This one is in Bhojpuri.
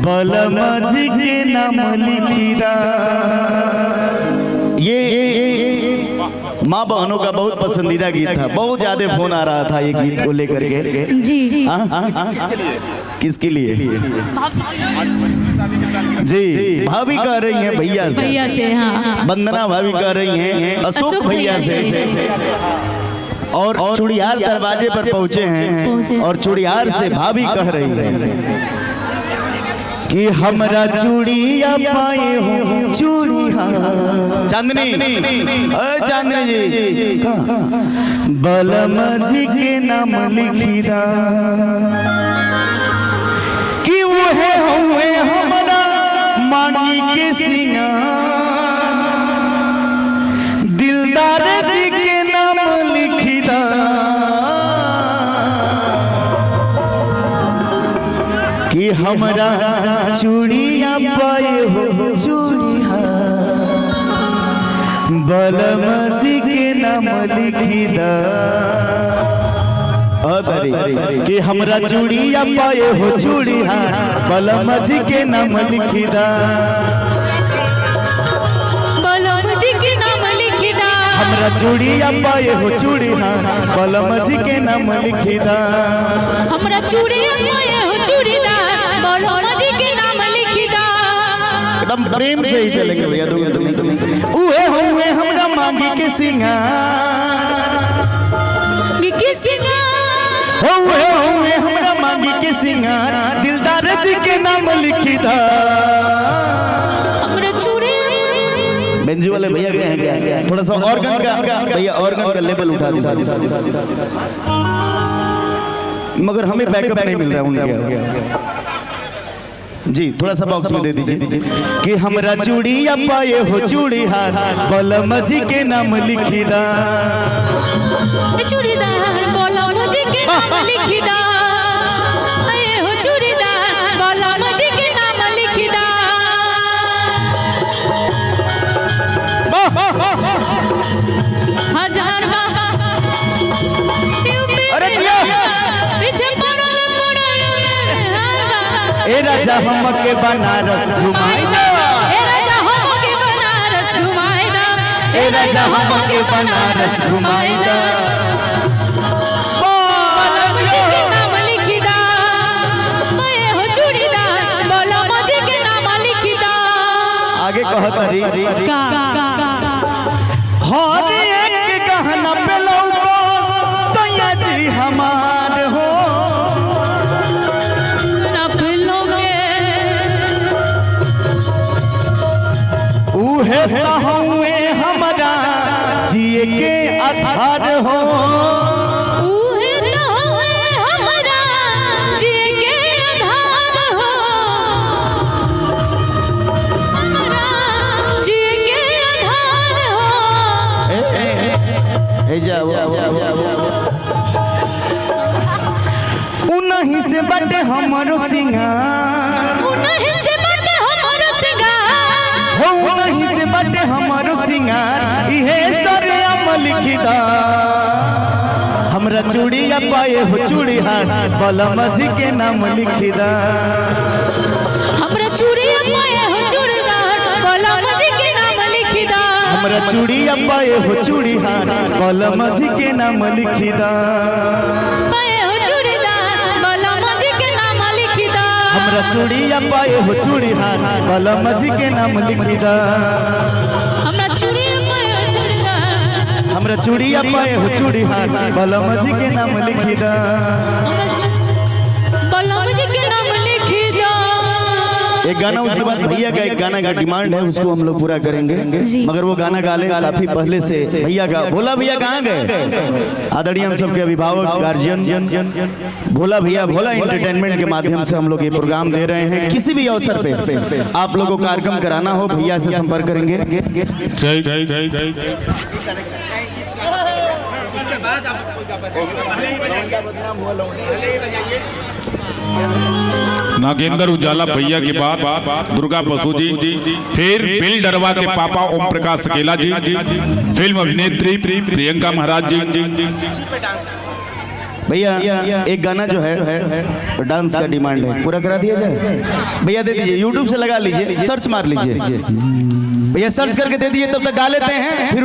बलमजी के नाम लिखीदा। ये माँ बहनों का बहुत पसंदीदा गीत था, बहुत ज्यादा फोन आ रहा था ये गीत को लेकर के। जी जी किसके लिए? जी भाभी कह रही हैं भैया से, भैया से। हाँ वंदना भाभी कह रही हैं अशोक भैया से। और चूड़ियार दरवाजे पर पहुंचे हैं और चूड़ियार से भाभी कह रही है कि हमरा चूड़िया पाए हो चूड़िया। चांदनी, चांदनी जी बलमजी के नाम लिखीदा कि वो है हुए हमरा मांगी के सिंगार, दिलदार जी के नाम लिखीदा कि हमरा चूड़िया पाए हो चूड़िया, बलमजी के नाम लिखीदा। कि हमरा चूड़िया पाए हो चूड़िया, बलमजी के नाम लिखीदा। बलमजी के नाम लिखीदा। हमरा चूड़िया पाए हो चूड़िया, बलमजी के नाम लिखीदा। हमरा चूड़िया पाए हो चूड़ीदा, बलमजी के नाम लिखीदा। एकदम प्रेम से ही चलेंगे भैया। उहे हुए हमरा मांगी के सिंगार, के सिंगार हुए हमरा मांगी के सिंगार, दिलदार जी के नाम लिखीदा। हमरा चूड़िया। बेंजी वाले भैया गए हैं क्या? थोड़ा सा ऑर्गन का भैया, ऑर्गन का लेवल उठा दीजिए, मगर हमें बैकअप नहीं मिल रहा है उनके। जी थोड़ा सा बॉक्स में दे दीजिए कि हमरा चूड़िया पाए हो चूड़िया, बलमजी के नाम लिखीदा। चूड़ीदार बलमजी के नाम लिखीदा। आए हो चूड़ीदार बलमजी के नाम लिखीदा। हजार अरे ए राजा हमके बनारस घुमाईदा, ए राजा हमके बनारस घुमाईदा, ए राजा हमके बनारस घुमाईदा। बलमजी के नाम लिखीदा। आए हो चूड़ीदार बलमजी के नाम लिखीदा। आगे कहतरी का हर एक गहना पे लौको सैया जी हमार हो, उहे हुए हमरा जिए के आधार हो। उहे तो हुए हमरा जिए के आधार हो, हमरा जिए के आधार हो। हे जाओ उन्हीं से बटे हमरो सिंगार, उन्हीं से बटे हमरो सिंगार, हो उन्हीं से बटे हमरो सिंगार, इहे सरे अमल लिखीदा। हमरा चूड़िया पाए हो चूड़िया, बलमजी के नाम लिखीदा। हमरा चूड़िया पाए हो चूड़ीदार बलमजी के नाम लिखीदा। हमरा चूड़िया पाए हो चूड़िया, बलमजी के नाम लिखीदा। पाए हो चूड़ीदार बलमजी के नाम लिखीदा। हमरा चूड़िया पाए हो चूड़िया, बलमजी के नाम लिखीदा। हमरा चूड़िया पाए हो चूड़ीदार, हमरा चूड़िया पाए हो चूड़िया, बलमजी के नाम लिखीदा। बलमजी के नाम लिखीदा। एक गाना उसके बाद भैया का एक गाना का डिमांड है, उसको हम लोग पूरा करेंगे, मगर वो गाना गा ले काफी पहले से। भैया का भोला भैया कहाँ गए? आदरणीय हम सबके अभिभावक गार्जियन भोला भैया, भोला एंटरटेनमेंट के माध्यम से हम लोग ये प्रोग्राम दे रहे हैं। किसी भी अवसर पे आप लोगों को कार्यक्रम कराना हो, भैया से संपर्क करेंगे। नागेंद्र उजाला भैया के बाद दुर्गा बसु जी, फिर बिल डरवा के पापा ओम प्रकाश अकेला जी, फिल्म अभिनेत्री प्रियंका महाराज जी, भैया एक गाना जो है डांस का डिमांड है, पूरा करा दिया जाए। भैया दे दीजिए, यूट्यूब से लगा लीजिए, सर्च मार लीजिए भैया, सर्च करके दे दीजिए, तब तक गा लेते हैं फिर